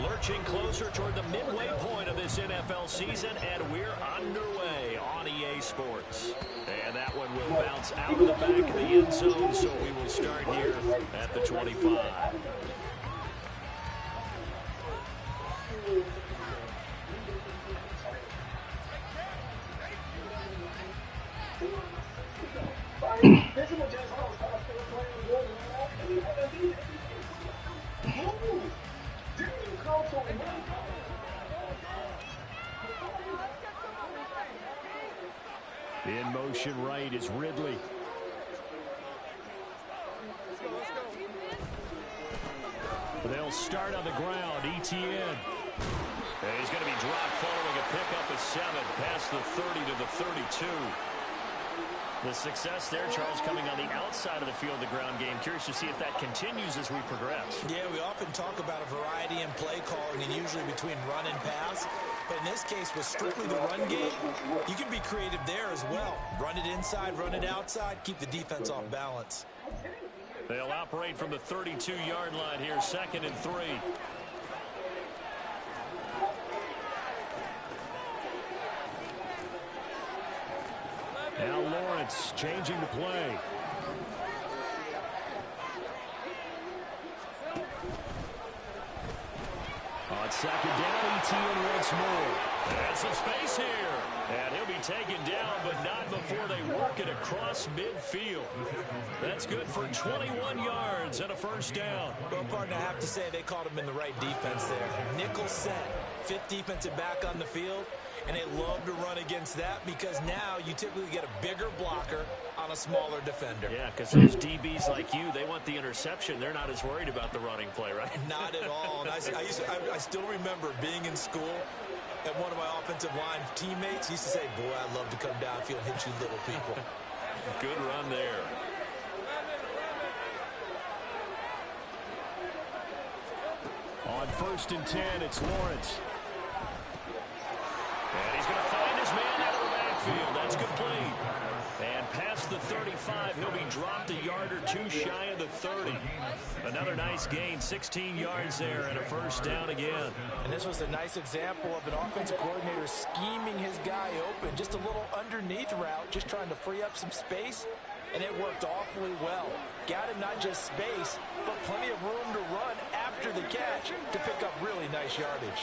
Lurching closer toward the midway point of this NFL season, and we're underway on EA Sports. And that one will bounce out of the back of the end zone, so we will start here at the 25. In motion right is Ridley. They'll start on the ground. ETN. And he's going to be dropped following a pickup of 7 past the 30 to the 32. The success there, Charles, coming on the outside of the field, the ground game. Curious to see if that continues as we progress. Yeah, we often talk about a variety in play calling and usually between run and pass. But in this case, with strictly the run game, you can be creative there as well. Run it inside, run it outside, keep the defense off balance. They'll operate from the 32-yard line here, 2nd and 3. Now Lawrence changing the play. On 2nd down, ETN once more. And some space here. And he'll be taken down, but not before they work it across midfield. That's good for 21 yards and a 1st down. Well, partner, I have to say they caught him in the right defense there. Nickel set, 5th defensive back on the field. And they love to run against that because now you typically get a bigger blocker on a smaller defender. Yeah, because those DBs like you, they want the interception. They're not as worried about the running play, right? Not at all. And I still remember being in school, and one of my offensive line teammates used to say, boy, I'd love to come downfield and hit you little people. Good run there. On 1st and 10, it's Lawrence. And he's going to find his man out of the backfield. That's complete. And past the 35, he'll be dropped a yard or 2 shy of the 30. Another nice gain, 16 yards there, and a 1st down again. And this was a nice example of an offensive coordinator scheming his guy open. Just a little underneath route, just trying to free up some space. And it worked awfully well. Got him not just space, but plenty of room to run after the catch to pick up really nice yardage.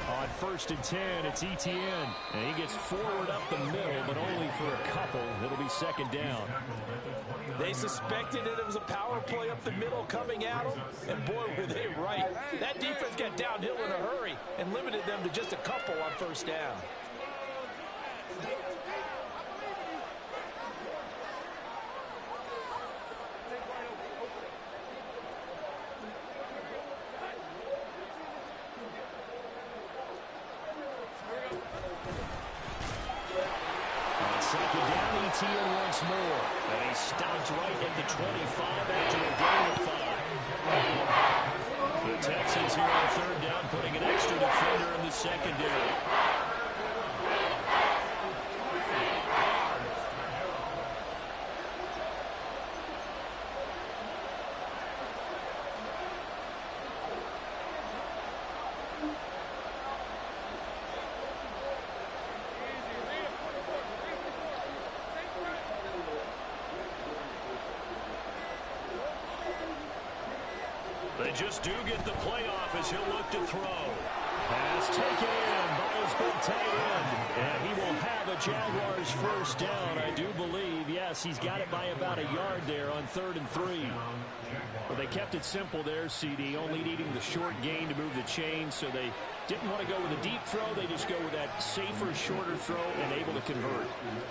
On 1st and 10, it's ETN. And he gets forward up the middle, but only for a couple. It'll be 2nd down. They suspected that it was a power play up the middle coming at them. And boy, were they right. That defense got downhill in a hurry and limited them to just a couple on 1st down. ETN once more, and he stopped right at the 25 after a gain of 5. The Texans here on 3rd down, putting an extra defender in the secondary. They just do get the playoff as he'll look to throw. Pass taken in by his big tight end. And he will have a Jaguars 1st down, I do believe. Yes, he's got it by about a yard there on 3rd and 3. But they kept it simple there, CD, only needing the short gain to move the chain. So they didn't want to go with a deep throw. They just go with that safer, shorter throw and able to convert.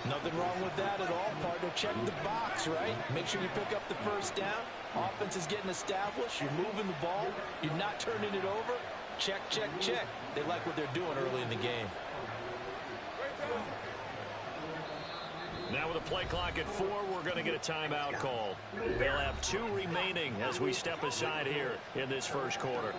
Nothing wrong with that at all, partner. Check the box, right? Make sure you pick up the 1st down. Offense is getting established. You're moving the ball. You're not turning it over. Check, check, check. They like what they're doing early in the game. Now with a play clock at 4, we're going to get a timeout call. They'll have 2 remaining as we step aside here in this 1st quarter.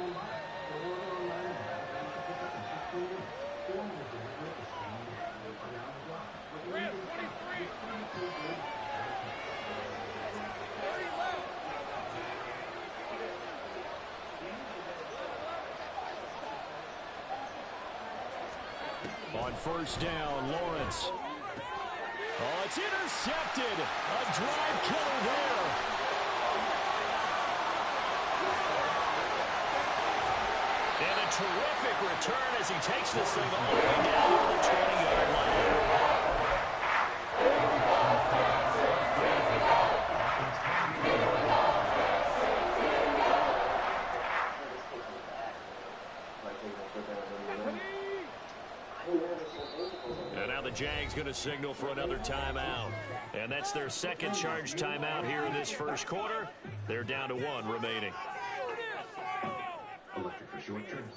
first down. Lawrence. Oh, it's intercepted. A drive killer there. And a terrific return as he takes this thing all the way down to the 20-yard line. And now the Jags going to signal for another timeout. And that's their second charge timeout here in this first quarter. They're down to 1 remaining. Electric for short trips,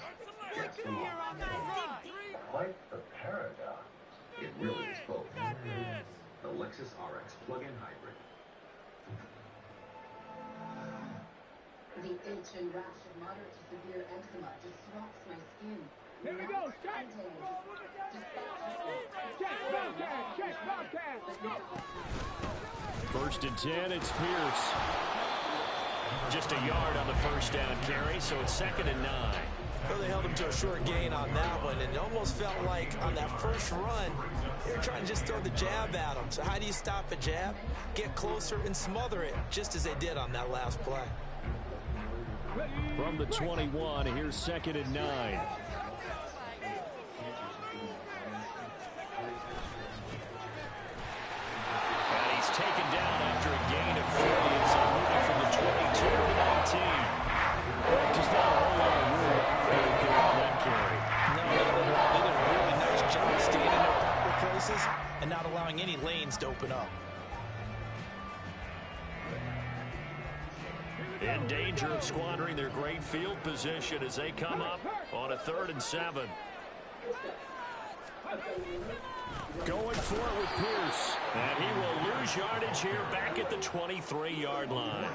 gas for long. Quite the paradox. It really is both. The Lexus RX plug-in hybrid. The itch and rash of moderate to severe eczema disrupts my skin. Here we go, check! First and 10, it's Pierce. Just a yard on the first down carry, so it's 2nd and 9. Well, they held him to a short gain on that one, and it almost felt like on that first run, they were trying to just throw the jab at him. So how do you stop a jab? Get closer and smother it, just as they did on that last play. From the 21, here's 2nd and 9. And he's taken down after a gain of 40. It's moving from the 22 to the 19. Just not a whole lot of room to get on that carry. No, they did a really nice job staying in their proper places and not allowing any lanes to open up. In danger of squandering their great field position as they come up on a 3rd and 7. Going for it with Pierce. And he will lose yardage here back at the 23-yard line.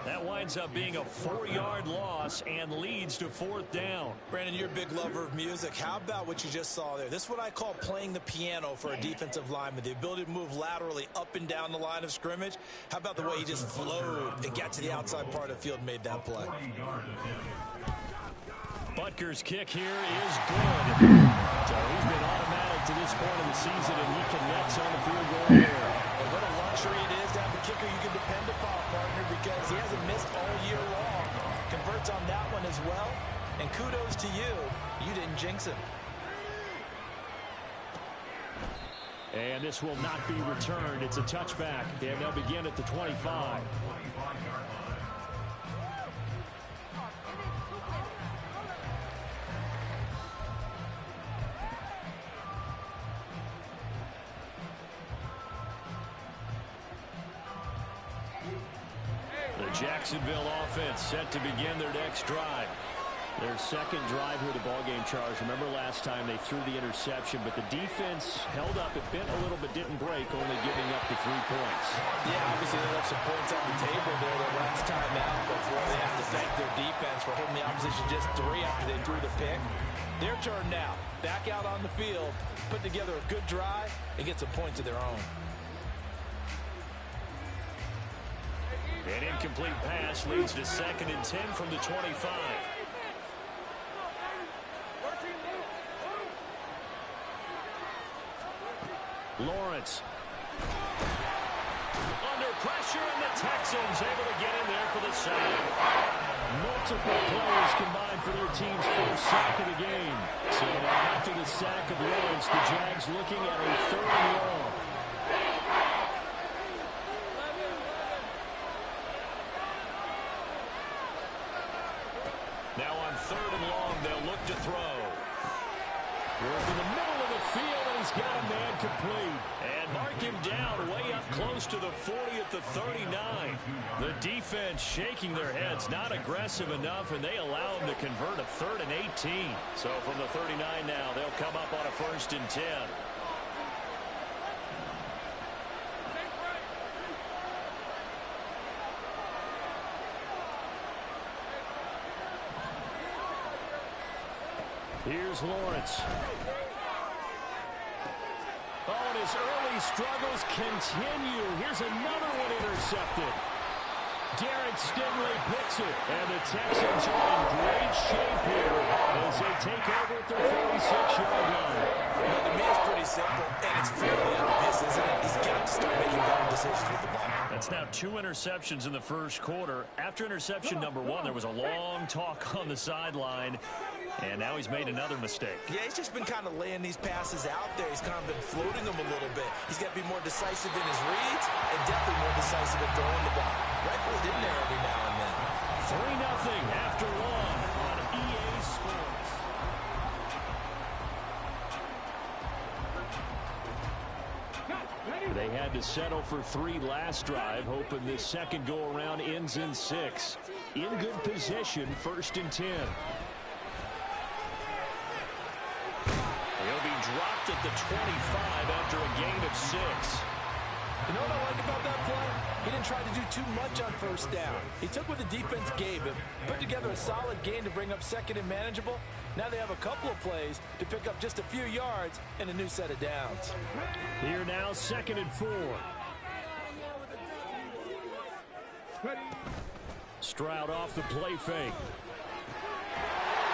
That winds up being a 4-yard loss and leads to 4th down. Brandon, you're a big lover of music. How about what you just saw there? This is what I call playing the piano for a defensive lineman. The ability to move laterally up and down the line of scrimmage. How about the way he just flowed and got to the outside part of the field and made that play? Butker's kick here is good. So he's been automatic to this point of the season, and he connects on the field goal here. And what a luxury it is to have a kicker you can depend upon, partner, because he hasn't missed all year long. Converts on that one as well. And kudos to you. You didn't jinx him. And this will not be returned. It's a touchback, and they'll begin at the 25. Jacksonville offense set to begin their next drive. Their second drive here, the ballgame charge. Remember last time they threw the interception, but the defense held up. It bent a little but didn't break, only giving up the 3 points. Yeah, obviously they left some points on the table there the last time out, but boy, they have to thank their defense for holding the opposition just 3 after they threw the pick. Their turn now. Back out on the field, put together a good drive, and get some points of their own. An incomplete pass leads to 2nd and 10 from the 25. Lawrence. Under pressure, and the Texans able to get in there for the sack. Multiple players combined for their team's first sack of the game. So now after the sack of Lawrence, the Jags looking at a 3rd and long. Now on 3rd and long, they'll look to throw. Work in the middle of the field, and he's got a man complete. And mark him down way up close to the 40 at the 39. The defense shaking their heads, not aggressive enough, and they allow him to convert a 3rd and 18. So from the 39 now, they'll come up on a 1st and 10. Here's Lawrence. Oh, and his early struggles continue. Here's another one intercepted. Derek Stingley picks it. And the Texans are in great shape here as they take over at their 46-yard line. Well, the man's pretty simple, and it's fairly obvious, isn't it? He's got to start making better decisions with the ball. That's now 2 interceptions in the first quarter. After interception number 1, there was a long talk on the sideline, and now he's made another mistake. Yeah, he's just been kind of laying these passes out there. He's kind of been floating them a little bit. He's got to be more decisive in his reads and definitely more decisive in throwing the ball. Rifled in there every now and then. 3-0 after 1 on EA Sports. They had to settle for 3 last drive, hoping this second go-around ends in 6. In good position, 1st and 10. He'll be dropped at the 25 after a gain of 6. You know what I like about that play? He didn't try to do too much on 1st down. He took what the defense gave him, put together a solid gain to bring up 2nd and manageable. Now they have a couple of plays to pick up just a few yards and a new set of downs. Here now, 2nd and 4. Stroud off the play fake.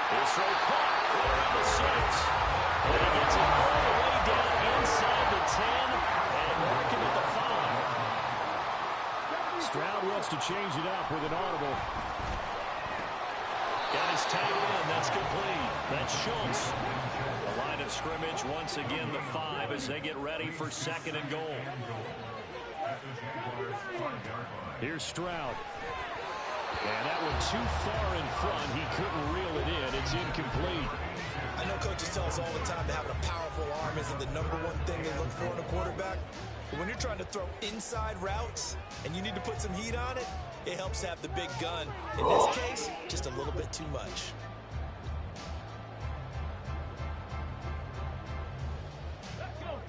This throw caught around the 6. And he gets it all the way down inside the 10 and marking at the 5. Stroud wants to change it up with an audible. Got his tight end. That's complete. That's Schultz. The line of scrimmage once again the 5 as they get ready for 2nd and goal. Here's Stroud. And that one too far in front. He couldn't reel it in. It's incomplete. I know coaches tell us all the time that having a powerful arm isn't the #1 thing they look for in a quarterback. But when you're trying to throw inside routes and you need to put some heat on it, it helps to have the big gun. In this case, just a little bit too much.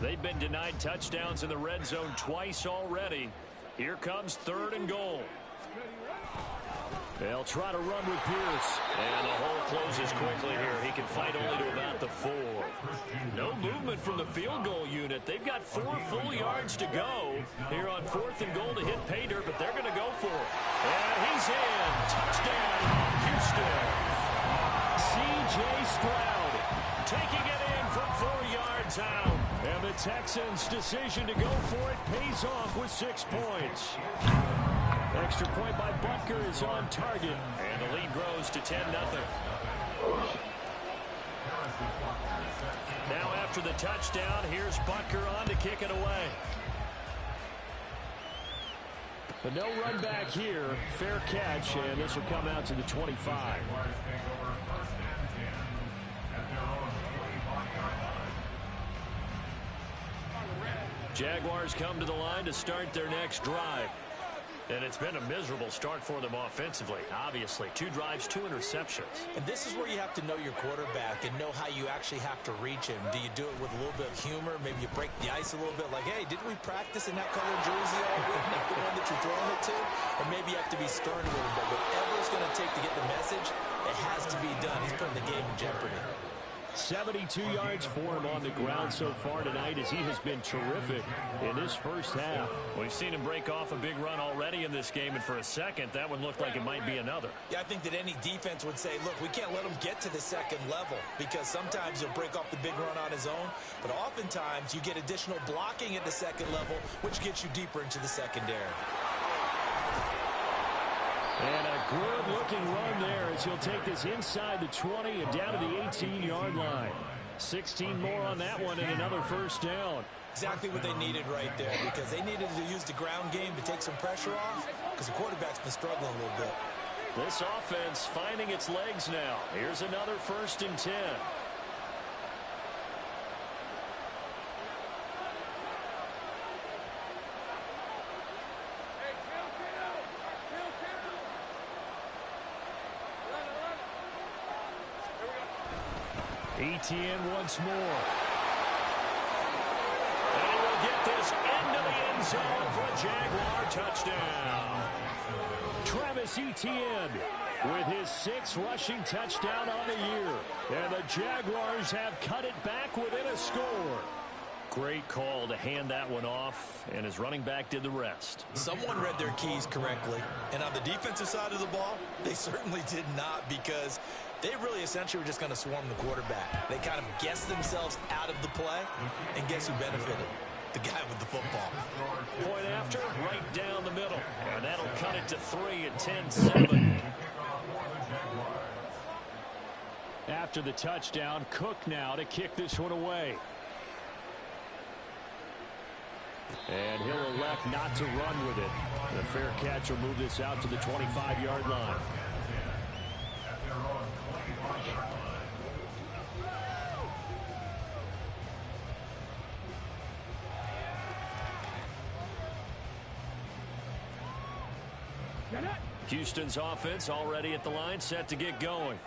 They've been denied touchdowns in the red zone twice already. Here comes 3rd and goal. They'll try to run with Pierce. And the hole closes quickly here. He can fight only to about the 4. No movement from the field goal unit. They've got 4 full yards to go here on 4th and goal to hit pay dirt, but they're going to go for it. And he's in. Touchdown, Houston. C.J. Stroud taking it in from 4 yards out. And the Texans' decision to go for it pays off with 6 points. Extra point by Butker is on target. And the lead grows to 10-0. Now after the touchdown, here's Butker on to kick it away. But no run back here. Fair catch, and this will come out to the 25. Jaguars come to the line to start their next drive. And it's been a miserable start for them offensively, obviously. 2 drives, 2 interceptions. And this is where you have to know your quarterback and know how you actually have to reach him. Do you do it with a little bit of humor? Maybe you break the ice a little bit like, hey, didn't we practice in that colored jersey all week? Not the one that you're throwing it to? Or maybe you have to be stern a little bit. Whatever it's going to take to get the message, it has to be done. He's putting the game in jeopardy. 72 yards for him on the ground so far tonight as he has been terrific in this first half. We've seen him break off a big run already in this game, and for a second, that one looked like it might be another. Yeah, I think that any defense would say, look, we can't let him get to the 2nd level because sometimes he'll break off the big run on his own, but oftentimes you get additional blocking at the 2nd level, which gets you deeper into the secondary. And a good-looking run there as he'll take this inside the 20 and down to the 18-yard line. 16 more on that one and another 1st down. Exactly what they needed right there because they needed to use the ground game to take some pressure off because the quarterback's been struggling a little bit. This offense finding its legs now. Here's another 1st and 10. Etienne once more. And he will get this into the end zone for a Jaguar touchdown. Travis Etienne with his 6th rushing touchdown on the year. And the Jaguars have cut it back within a score. Great call to hand that one off, and his running back did the rest. Someone read their keys correctly, and on the defensive side of the ball, they certainly did not, because they really essentially were just going to swarm the quarterback. They kind of guessed themselves out of the play, and guess who benefited? The guy with the football. Point after, right down the middle, and that'll cut it to 3 at 10-7. After the touchdown, Cook now to kick this one away. And he'll elect not to run with it. The fair catch will move this out to the 25-yard line. Houston's offense already at the line, set to get going.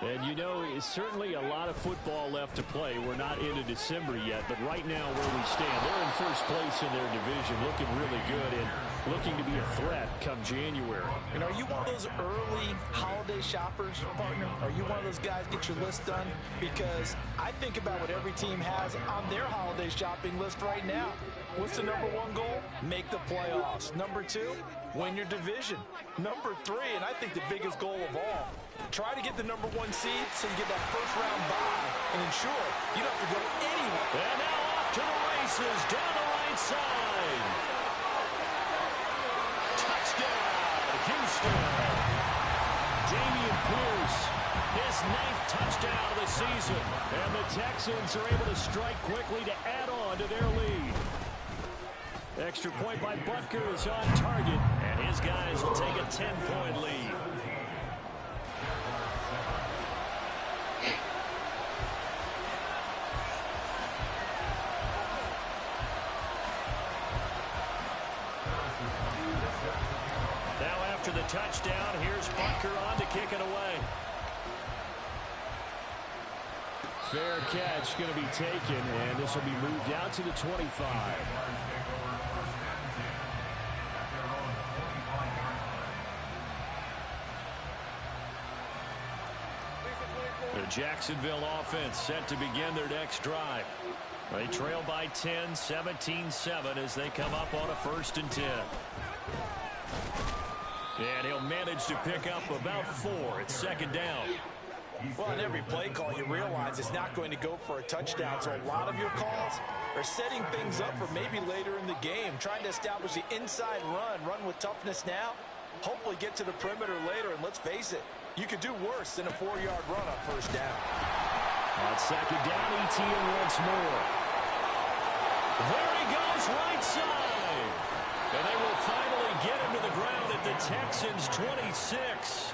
And you know, it's certainly a lot of football left to play. We're not into December yet, but right now where we stand, they're in first place in their division, looking really good and looking to be a threat come January. And are you one of those early holiday shoppers, partner? Are you one of those guys get your list done? Because I think about what every team has on their holiday shopping list right now. What's the number one goal? Make the playoffs. Number two, win your division. Number three, and I think the biggest goal of all, try to get the number one seed so you get that first round bye and ensure you don't have to go anywhere. And now off to the races down the right side. Touchdown, Houston. Damian Pierce, his 9th touchdown of the season. And the Texans are able to strike quickly to add on to their lead. Extra point by Butker is on target, and his guys will take a 10-point lead. Now after the touchdown, here's Butker on to kick it away. Fair catch going to be taken, and this will be moved out to the 25. The Jacksonville offense set to begin their next drive. They trail by 10, 17-7 as they come up on a 1st and 10. And he'll manage to pick up about 4 at 2nd down. Well, in every play call, you realize it's not going to go for a touchdown. So a lot of your calls are setting things up for maybe later in the game, trying to establish the inside run with toughness now, hopefully get to the perimeter later. And let's face it, you could do worse than a 4-yard run on 1st down. On 2nd down, ETN once more. There he goes, right side. And they will finally get him to the ground at the Texans' 26.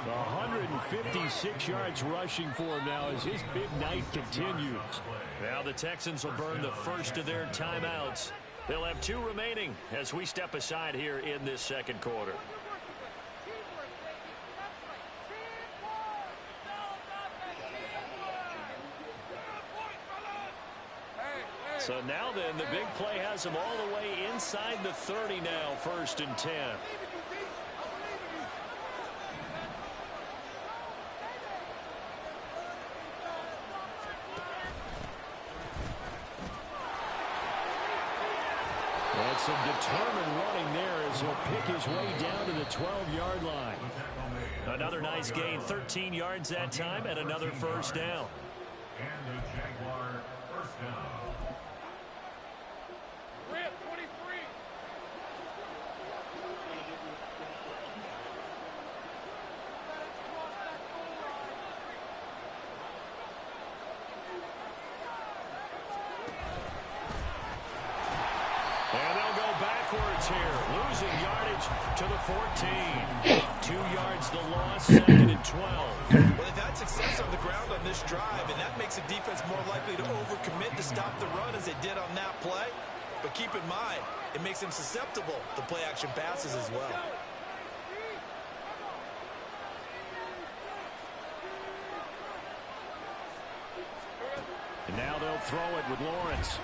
156 yards rushing for him now as his big night continues. Now the Texans will burn the first of their timeouts. They'll have 2 remaining as we step aside here in this 2nd quarter. So now then, the big play has them all the way inside the 30 now, 1st and 10. And some determined running there as he'll pick his way down to the 12-yard line. Another nice gain, 13 yards that time, and another 1st down. And the Jaguar 1st down. Here, losing yardage to the 14. 2 yards the loss, 2nd and 12. Well, they've had success on the ground on this drive, and that makes the defense more likely to overcommit to stop the run as they did on that play. But keep in mind, it makes them susceptible to play-action passes as well. And now they'll throw it with Lawrence.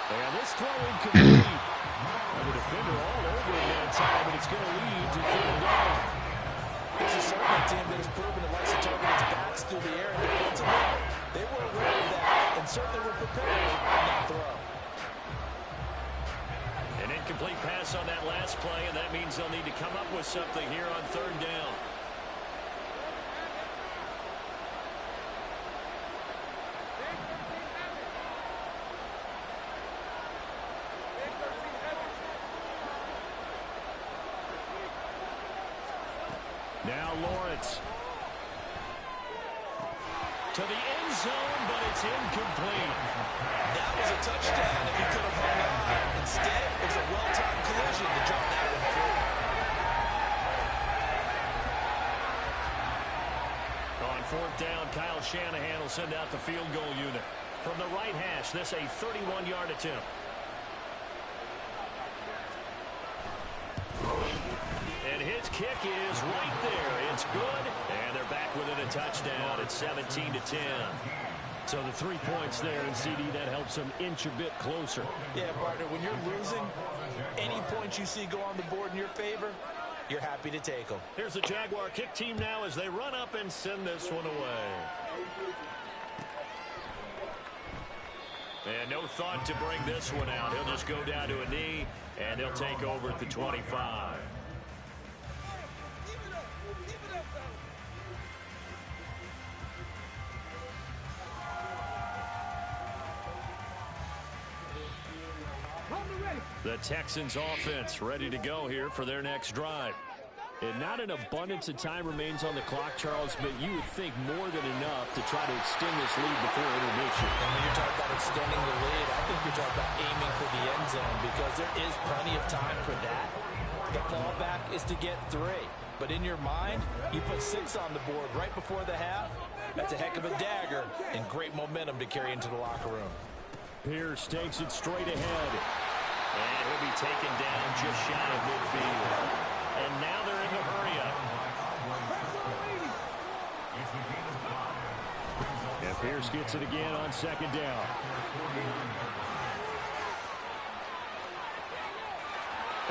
And this throw incomplete. And the defender all over it that time, but it's going to lead to 3rd down. This is certainly a team that has proven it likes to target its backs through the air. And defensively, they were aware of that and certainly incomplete pass on that last play, and that means they'll need to come up with something here on third down. Now Lawrence. To the end zone, but it's incomplete. That was a touchdown if he could have hung on. Instead, it was a well-timed collision to drop that one free. On fourth down, Kyle Shanahan will send out the field goal unit. From the right hash, this a 31-yard attempt. And his kick is right there. It's good, and they're back within a touchdown at 17-10. So the 3 points there, and CD, that helps them inch a bit closer. Yeah, partner, when you're losing, any points you see go on the board in your favor, you're happy to take them. Here's the Jaguar kick team now as they run up and send this one away. And no thought to bring this one out. He'll just go down to a knee, and they'll take over at the 25. The Texans offense ready to go here for their next drive. And not an abundance of time remains on the clock, Charles, but you would think more than enough to try to extend this lead before intermission. And when you're talking about extending the lead, I think you're talking about aiming for the end zone because there is plenty of time for that. The fallback is to get 3. But in your mind, you put 6 on the board right before the half. That's a heck of a dagger and great momentum to carry into the locker room. Pierce takes it straight ahead. And he'll be taken down just shy of midfield. And now they're in the hurry-up. And Pierce gets it again on second down.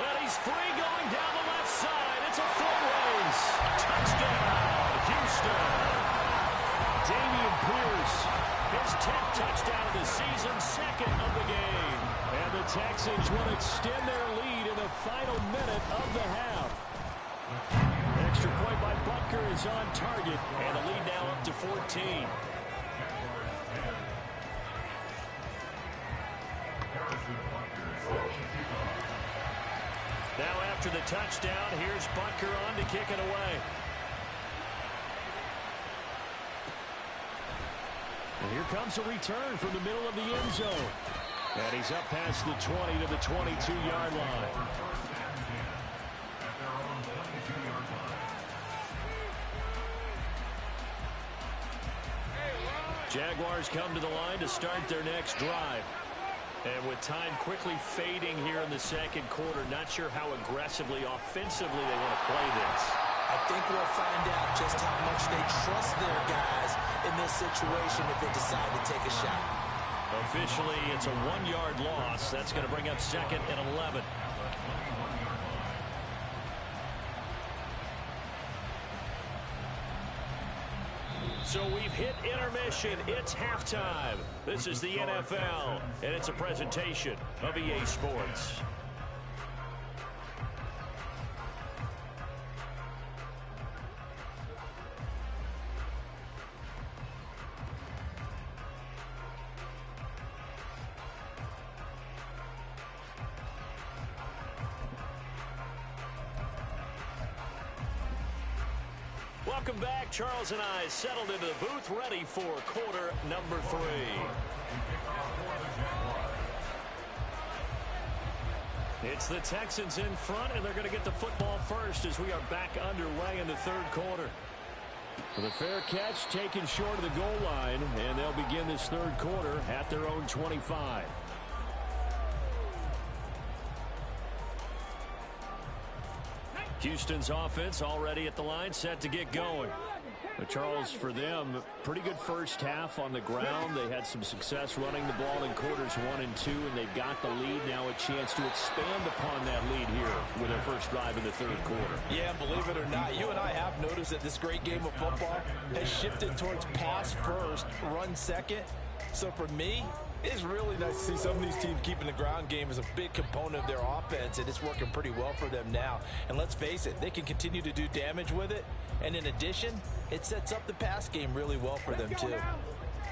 And he's free going down the left side. It's a full race. Touchdown, Houston. Dameon Pierce, his 10th touchdown of the season, 2nd of the game. And the Texans will extend their lead in the final minute of the half. Extra point by Butker is on target, and the lead now up to 14. Now after the touchdown, here's Butker on to kick it away. And here comes a return from the middle of the end zone. And he's up past the 20 to the 22-yard line. Jaguars come to the line to start their next drive. And with time quickly fading here in the second quarter, not sure how aggressively, offensively they want to play this. I think we'll find out just how much they trust their guys in this situation if they decide to take a shot. Officially, it's a 1-yard loss. That's going to bring up 2nd and 11. So we've hit intermission. It's halftime. This is the NFL, and it's a presentation of EA Sports. Welcome back. Charles and I settled into the booth, ready for quarter number 3. It's the Texans in front, and they're going to get the football first as we are back underway in the third quarter. With a fair catch taken short of the goal line, and they'll begin this third quarter at their own 25. Houston's offense already at the line, set to get going. But Charles, for them, pretty good first half on the ground. They had some success running the ball in quarters 1 and 2, and they've got the lead. Now a chance to expand upon that lead here with their first drive in the third quarter. Yeah, believe it or not, you and I have noticed that this great game of football has shifted towards pass first, run second. So for me, It's really nice to see some of these teams keeping the ground game as a big component of their offense, and it's working pretty well for them now. And let's face it, they can continue to do damage with it. And in addition, it sets up the pass game really well for them too.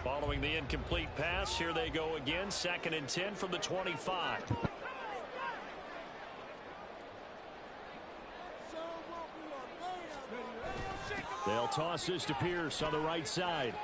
Following the incomplete pass, here they go again. 2nd and 10 from the 25. They'll toss this to Pierce on the right side.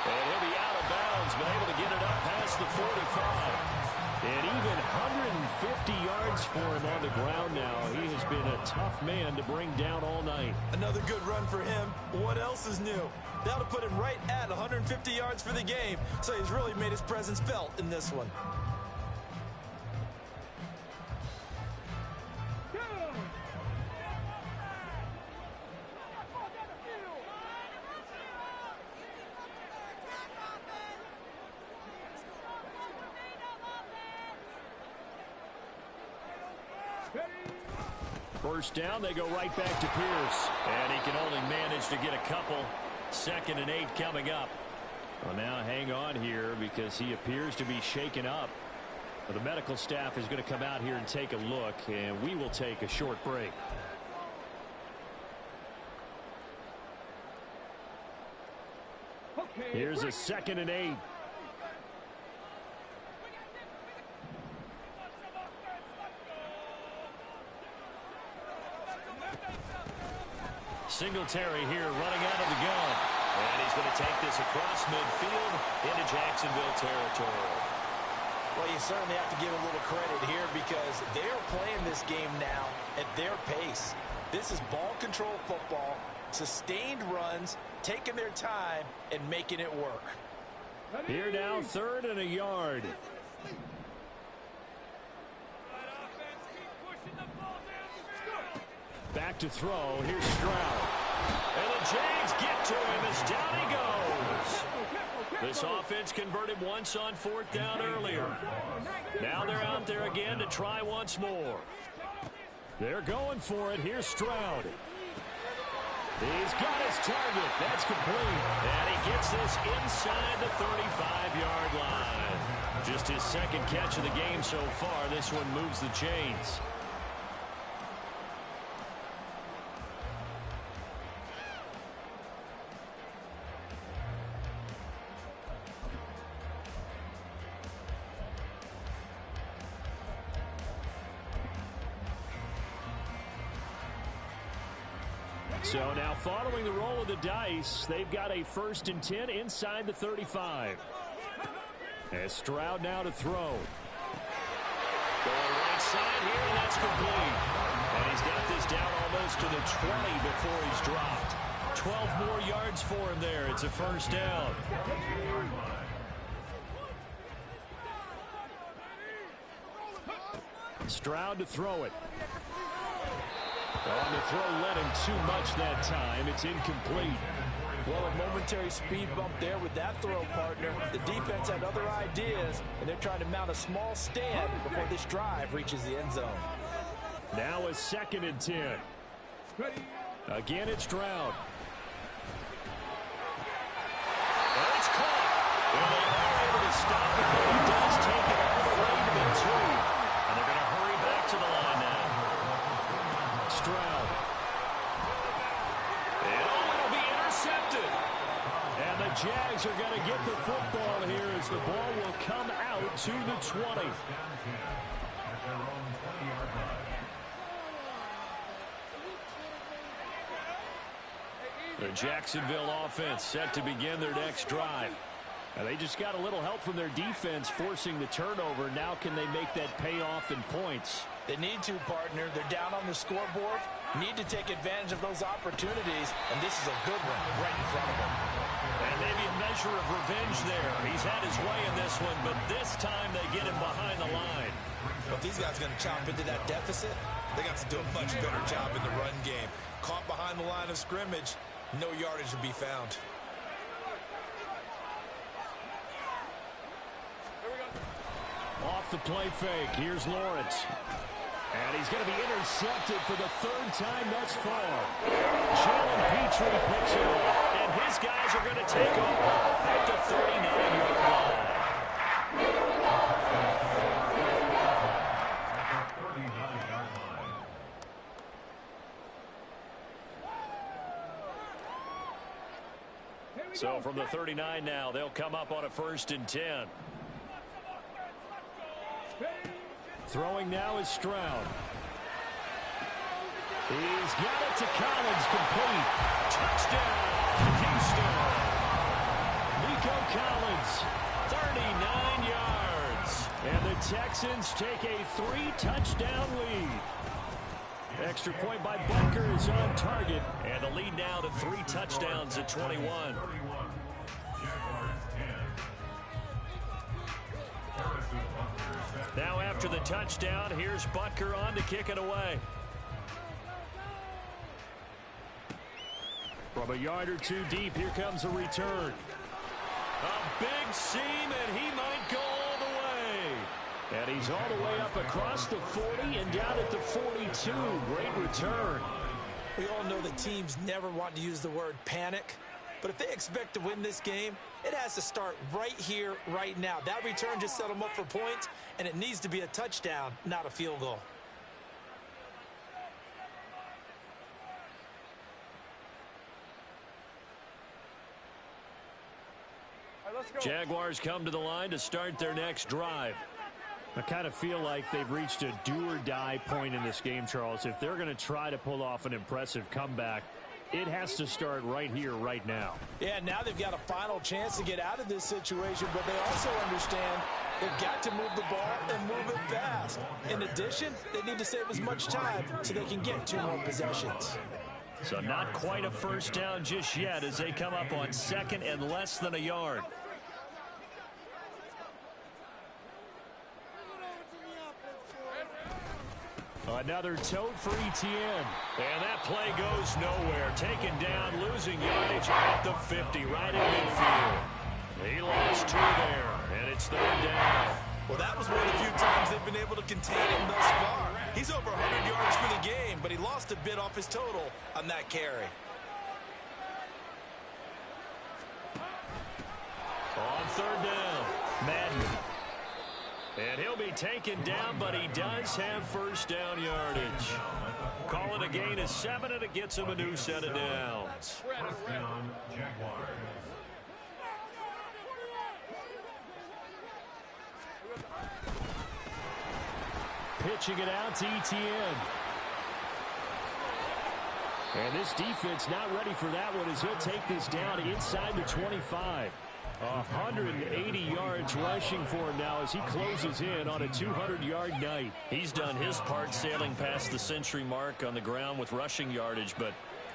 And he'll be out of bounds, but able to get it up past the 45. And even 150 yards for him on the ground now. He has been a tough man to bring down all night. Another good run for him. What else is new? That'll put him right at 150 yards for the game. So he's really made his presence felt in this one. First down, they go right back to Pierce. And he can only manage to get a couple. 2nd and 8 coming up. Well, now hang on here because he appears to be shaken up. The medical staff is going to come out here and take a look, and we will take a short break. Here's a 2nd and 8. Singletary here running out of the gun. And he's going to take this across midfield into Jacksonville territory. Well, you certainly have to give a little credit here because they're playing this game now at their pace. This is ball control football, sustained runs, taking their time, and making it work. Here now, 3rd and a yard. Back to throw. Here's Stroud. And the Jags get to him as down he goes. This offense converted once on 4th down earlier. Now they're out there again to try once more. They're going for it. Here's Stroud. He's got his target. That's complete. And he gets this inside the 35-yard line. Just his 2nd catch of the game so far. This one moves the chains. So now following the roll of the dice, they've got a 1st and 10 inside the 35. As Stroud now to throw. Going right side here, and that's complete. And he's got this down almost to the 20 before he's dropped. 12 more yards for him there. It's a 1st down. Stroud to throw it. On the throw led him too much that time. It's incomplete. Well, a momentary speed bump there with that throw, partner. The defense had other ideas, and they're trying to mount a small stand before this drive reaches the end zone. Now a 2nd and 10. Again, it's Stroud. And it's caught. And they are able to stop it, but he does take it all the way to the 2. And they're going to hurry back to the line now. Stroud. And it'll be intercepted. And the Jags are going to get the football here as the ball will come out to the 20. The Jacksonville offense set to begin their next drive. And they just got a little help from their defense forcing the turnover. Now can they make that pay off in points? They need to, partner. They're down on the scoreboard. Need to take advantage of those opportunities, and this is a good one right in front of them. And maybe a measure of revenge there. He's had his way in this one, but this time they get him behind the line. But these guys are going to chop into that deficit. They got to do a much better job in the run game. Caught behind the line of scrimmage, no yardage to be found. Off the play fake, here's Lawrence. And he's going to be intercepted for the 3rd time thus far. Jalen Petrie picks it up. And his guys are going to take over at the 39-yard line. So from the 39 now, they'll come up on a 1st and 10. Throwing now is Stroud. He's got it to Collins, complete. Touchdown, Houston. Nico Collins, 39 yards. And the Texans take a 3-touchdown lead. Extra point by Butker is on target. And the lead now to 3 touchdowns at 21. Now after the touchdown, here's Butker on to kick it away. From a yard or two deep, here comes a return. A big seam, and he might go all the way. And he's all the way up across the 40 and down at the 42. Great return. We all know that teams never want to use the word panic. But if they expect to win this game, it has to start right here, right now. That return just set them up for points, and it needs to be a touchdown, not a field goal. Jaguars come to the line to start their next drive. I kind of feel like they've reached a do-or-die point in this game, Charles. If they're going to try to pull off an impressive comeback, it has to start right here, right now. Yeah, now they've got a final chance to get out of this situation, but they also understand they've got to move the ball and move it fast. In addition, they need to save as much time so they can get 2 more possessions. So not quite a first down just yet as they come up on 2nd and less than a yard. Another tote for Etienne. And that play goes nowhere. Taken down, losing yardage at the 50, right in midfield. He lost 2 there, and it's 3rd down. Well, that was one of the few times they've been able to contain him thus far. He's over 100 yards for the game, but he lost a bit off his total on that carry. On 3rd down, Madden. And he'll be taken down, but he does have first down yardage. Call it a gain of 7, and it gets him a new set of downs. First down, Jaguars. Pitching it out to Etienne. And this defense not ready for that one as he'll take this down inside the 25. 180 yards rushing for him now as he closes in on a 200-yard night. He's done his part sailing past the century mark on the ground with rushing yardage, but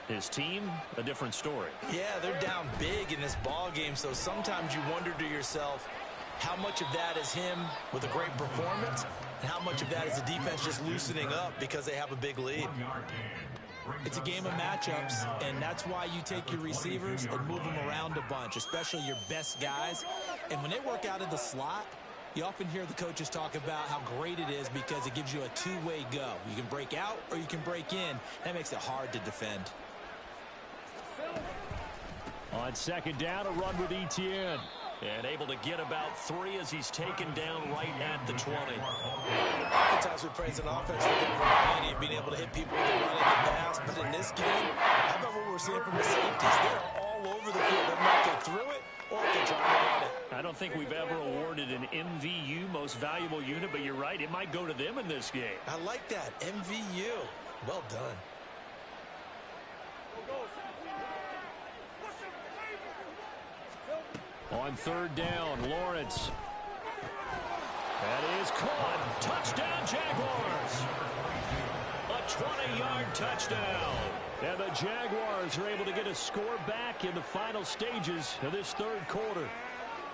his team, a different story. Yeah, they're down big in this ball game, so sometimes you wonder to yourself how much of that is him with a great performance and how much of that is the defense just loosening up because they have a big lead. It's a game of matchups, and that's why you take your receivers and move them around a bunch, especially your best guys. And when they work out of the slot, you often hear the coaches talk about how great it is because it gives you a 2-way go. You can break out or you can break in. That makes it hard to defend. On 2nd down, a run with Etienne. And able to get about 3 as he's taken down right at the 20. Oftentimes we praise an offense for their variety of being able to hit people with the run and the pass. But in this game, how about what we're seeing from the safeties? They're all over the field. They might get through it or they try to run it. I don't think we've ever awarded an MVU, most valuable unit, but you're right. It might go to them in this game. I like that. MVU. Well done. On 3rd down, Lawrence. That is caught. Touchdown, Jaguars. A 20-yard touchdown. And the Jaguars are able to get a score back in the final stages of this 3rd quarter.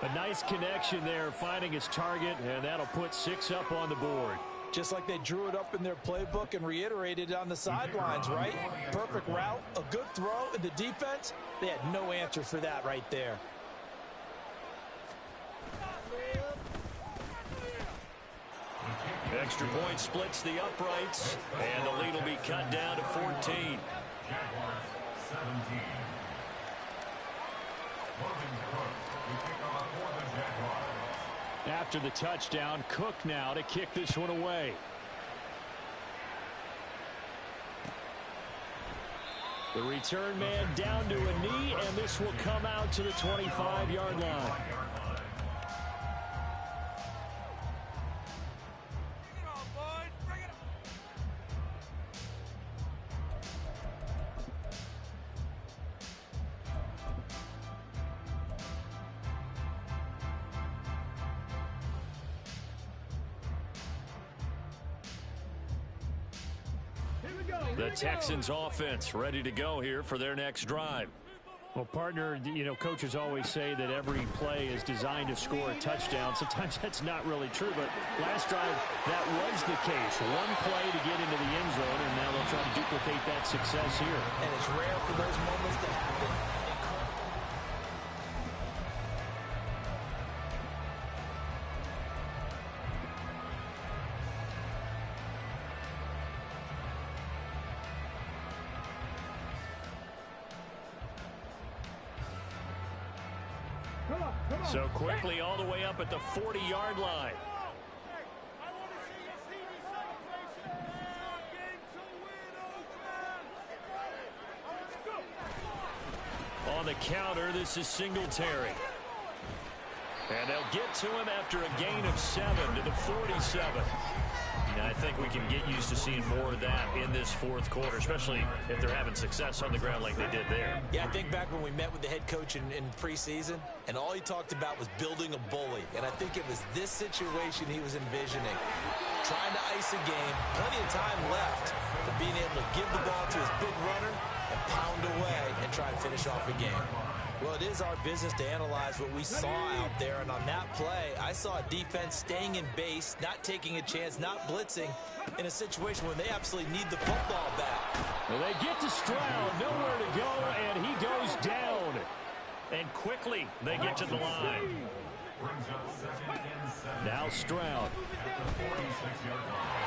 A nice connection there, finding his target, and that'll put 6 up on the board. Just like they drew it up in their playbook and reiterated it on the sidelines, right? Perfect route, a good throw, and the defense, they had no answer for that right there. Extra point splits the uprights, and the lead will be cut down to 14. after the touchdown. Cook now to kick this one away. The return man down to a knee, and this will come out to the 25-yard line. The Texans offense ready to go here for their next drive. Well, partner, you know, coaches always say that every play is designed to score a touchdown. Sometimes that's not really true, but last drive, that was the case. One play to get into the end zone, and now they'll try to duplicate that success here. And it's rare for those moments to happen. So quickly all the way up at the 40-yard line. On the counter, this is Singletary. And they'll get to him after a gain of 7 to the 47. And I think we can get used to seeing more of that in this fourth quarter, especially if they're having success on the ground like they did there. Yeah, I think back when we met with the head coach in preseason, and all he talked about was building a bully. And I think it was this situation he was envisioning. Trying to ice a game, plenty of time left, but being able to give the ball to his big runner and pound away and try and finish off a game. Well, it is our business to analyze what we saw out there, and on that play, I saw a defense staying in base, not taking a chance, not blitzing, in a situation where they absolutely need the football back. Well, they get to Stroud, nowhere to go, and he goes down. And quickly, they get to the line. Now Stroud.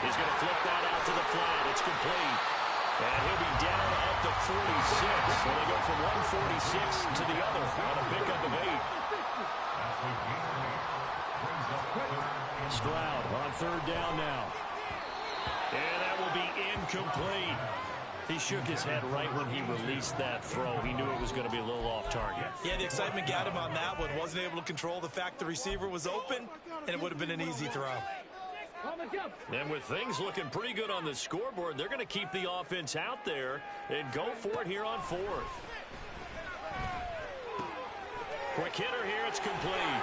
He's going to flip that out to the flat. It's complete. And he'll be down at the 46. So they go from 146 to the other on a pickup of 8. Stroud on third down now. And that will be incomplete. He shook his head right when he released that throw. He knew it was going to be a little off target. Yeah, the excitement got him on that one. Wasn't able to control the fact the receiver was open, and it would have been an easy throw. And with things looking pretty good on the scoreboard, they're going to keep the offense out there and go for it here on fourth. Quick hitter here. It's complete.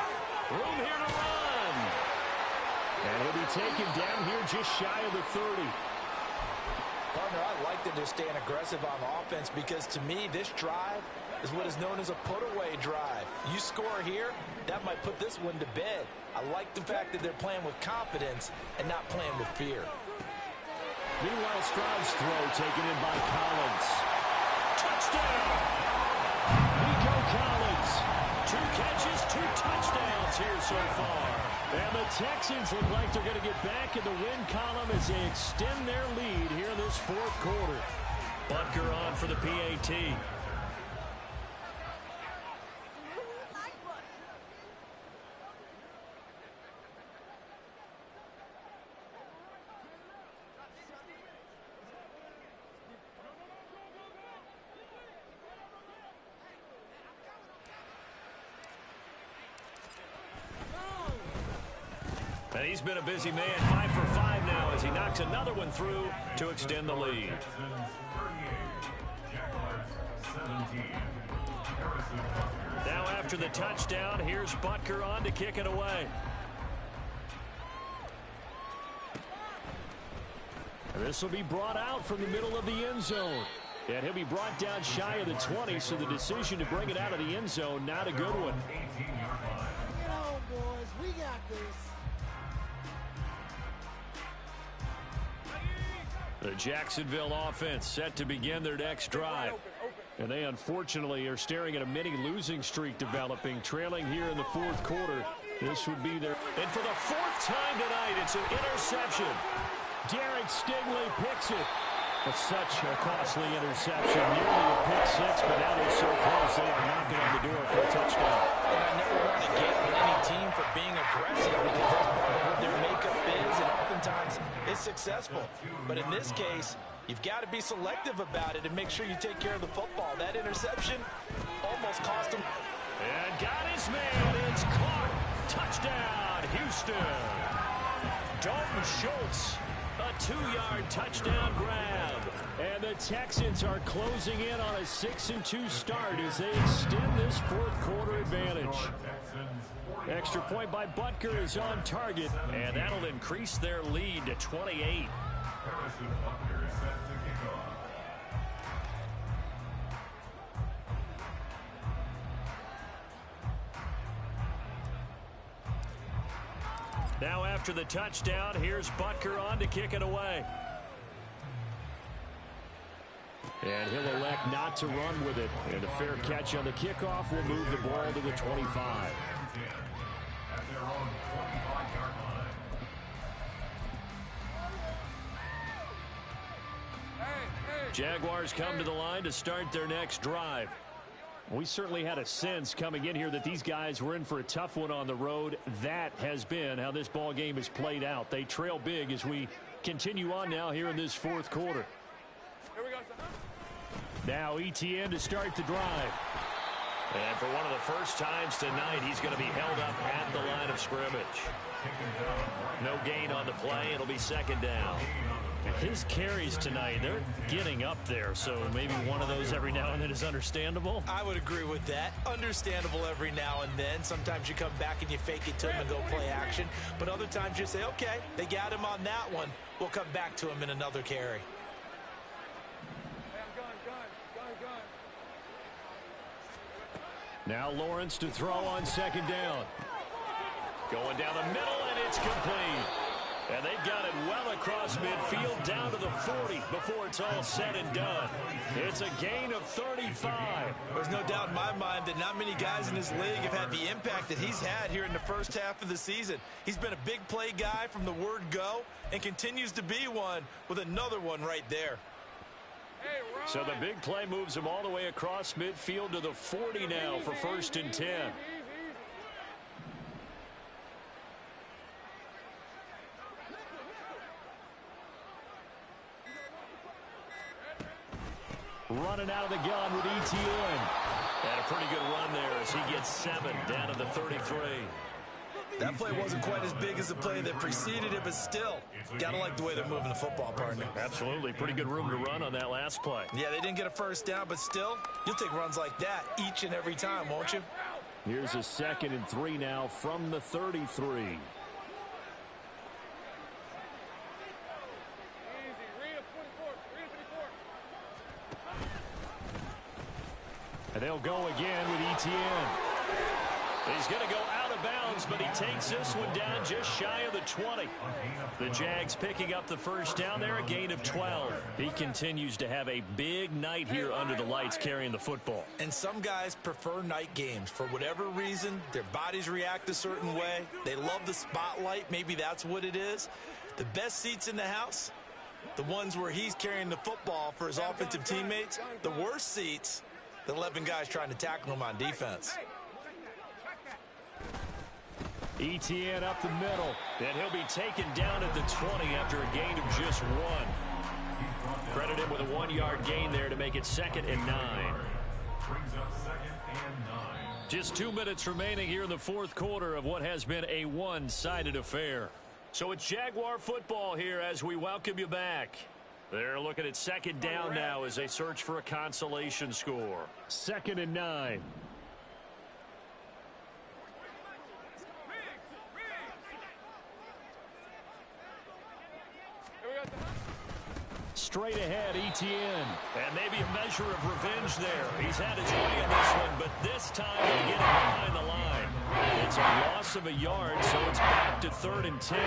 Room here to run. And he'll be taken down here just shy of the 30. Partner, I like that they're staying aggressive on offense because, to me, this drive is what is known as a put-away drive. You score here, that might put this one to bed. I like the fact that they're playing with confidence and not playing with fear. Meanwhile, Stroud's throw taken in by Collins. Touchdown! Nico Collins. 2 catches, 2 touchdowns here so far. And the Texans look like they're going to get back in the win column as they extend their lead here in this fourth quarter. Butker on for the PAT. And he's been a busy man, 5 for 5 now as he knocks another one through to extend the lead. Now after the touchdown, here's Butker on to kick it away. And this will be brought out from the middle of the end zone. And he'll be brought down shy of the 20, so the decision to bring it out of the end zone, not a good one. Get on, boys. We got this. The Jacksonville offense set to begin their next drive. And they unfortunately are staring at a mini losing streak developing, trailing here in the fourth quarter. This would be their... And for the 4th time tonight, it's an interception. Derek Stingley picks it. Well, such a costly interception. Nearly a pick six, but now they're so close they are knocking on the door for a touchdown. And I never want to get on any team for being aggressive because that's part of what their makeup is, and oftentimes it's successful. But in this case, you've got to be selective about it and make sure you take care of the football. That interception almost cost him. And got his man. It's caught. Touchdown, Houston. Dalton Schultz, a 2-yard touchdown grab. And the Texans are closing in on a 6-2 start as they extend this fourth quarter advantage. Extra point by Butker is on target, and that'll increase their lead to 28. Now after the touchdown, here's Butker on to kick it away. And he'll elect not to run with it. And a fair catch on the kickoff will move the ball to the 25. Jaguars come to the line to start their next drive. We certainly had a sense coming in here that these guys were in for a tough one on the road. That has been how this ball game has played out. They trail big as we continue on now here in this fourth quarter. Here we go. Now ETN to start the drive. And for one of the first times tonight, he's going to be held up at the line of scrimmage. No gain on the play. It'll be second down. His carries tonight, they're getting up there, so maybe one of those every now and then is understandable. I would agree with that. Understandable every now and then. Sometimes you come back and you fake it to him and go play action. But other times you say, okay, they got him on that one. We'll come back to him in another carry. Now Lawrence to throw on second down. Going down the middle, and it's complete. And they've got it well across midfield down to the 40 before it's all said and done. It's a gain of 35. There's no doubt in my mind that not many guys in this league have had the impact that he's had here in the first half of the season. He's been a big play guy from the word go and continues to be one with another one right there. So the big play moves him all the way across midfield to the 40 now for 1st and 10. Running out of the gun with ETN. And a pretty good run there as he gets 7 down to the 33. That play wasn't quite as big as the play that preceded it, but still, gotta like the way they're moving the football, partner. Absolutely. Pretty good room to run on that last play. Yeah, they didn't get a first down, but still, you'll take runs like that each and every time, won't you? Here's a 2nd and 3 now from the 33. And they'll go again with ETN. He's going to go out of bounds, but he takes this one down just shy of the 20. The Jags picking up the first down there, a gain of 12. He continues to have a big night here under the lights carrying the football. And some guys prefer night games. For whatever reason, their bodies react a certain way. They love the spotlight. Maybe that's what it is. The best seats in the house, the ones where he's carrying the football for his offensive teammates. The worst seats, the 11 guys trying to tackle him on defense. ETN up the middle, and he'll be taken down at the 20 after a gain of just 1. Credit him with a 1-yard gain there to make it 2nd and 9. Just 2 minutes remaining here in the fourth quarter of what has been a one-sided affair. So it's Jaguar football here as we welcome you back. They're looking at 2nd down now as they search for a consolation score. 2nd and 9. Straight ahead, ETN. And maybe a measure of revenge there. He's had his way in this one, but this time they get him behind the line. It's a loss of a yard, so it's back to 3rd and 10.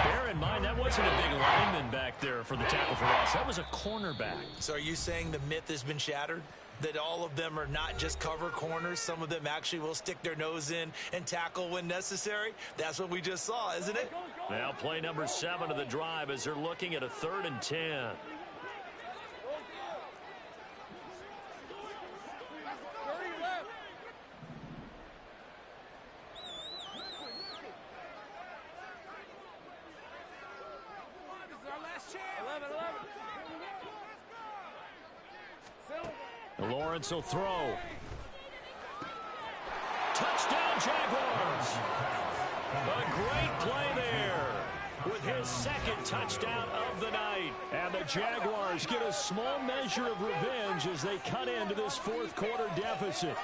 Bear in mind, that wasn't a big lineman back there for the tackle for loss. That was a cornerback. So are you saying the myth has been shattered? That all of them are not just cover corners. Some of them actually will stick their nose in and tackle when necessary. That's what we just saw, isn't it? Now play number 7 of the drive as they're looking at a 3rd and 10. Lawrence will throw. Touchdown, Jaguars. A great play there with his second touchdown of the night. And the Jaguars get a small measure of revenge as they cut into this fourth quarter deficit.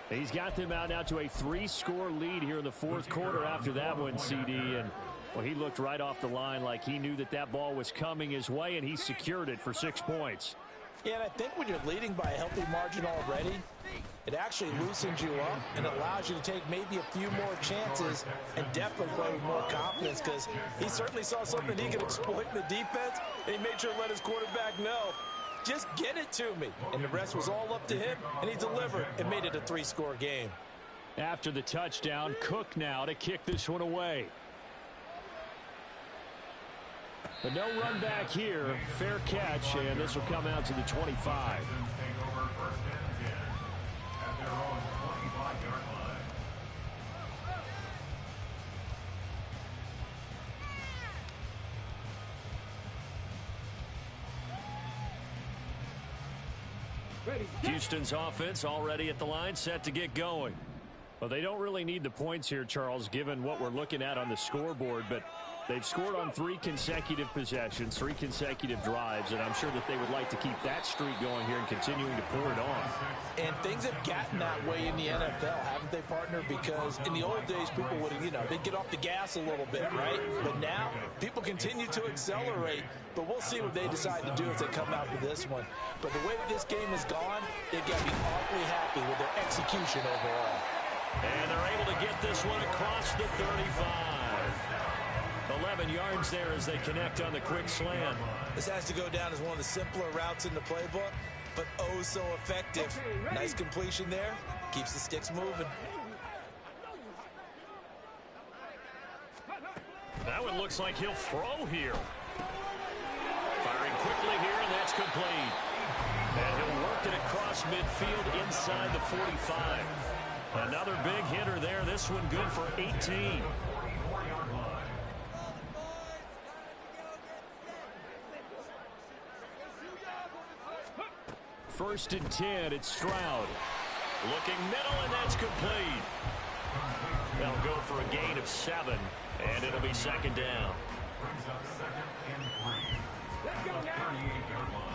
He's got them out now to a 3-score lead here in the fourth quarter after that one, CD. And, well, he looked right off the line like he knew that that ball was coming his way, and he secured it for 6 points. Yeah, and I think when you're leading by a healthy margin already, it actually loosens you up and allows you to take maybe a few more chances and definitely play with more confidence, because he certainly saw something he could exploit in the defense, and he made sure to let his quarterback know, just get it to me. And the rest was all up to him, and he delivered and made it a 3-score game. After the touchdown, Cook now to kick this one away. But no run back here. Fair catch, and this will come out to the 25. Houston's offense already at the line, set to get going. Well, they don't really need the points here, Charles, given what we're looking at on the scoreboard, but they've scored on 3 consecutive possessions, 3 consecutive drives, and I'm sure that they would like to keep that streak going here and continuing to pour it on. And things have gotten that way in the NFL, haven't they, partner? Because in the old days, people would, they'd get off the gas a little bit, right? But now, people continue to accelerate, but we'll see what they decide to do as they come out with this one. But the way that this game has gone, they've got to be awfully happy with their execution overall. And they're able to get this one across the 35. 11 yards there as they connect on the quick slant. This has to go down as one of the simpler routes in the playbook, but oh so effective. Nice completion there. Keeps the sticks moving. That one looks like he'll throw here. Firing quickly here, and that's complete. And he'll work it across midfield inside the 45. Another big hitter there. This one good for 18. First and 10, it's Stroud. Looking middle, and that's complete. They'll go for a gain of 7, and it'll be second down. Let's go now.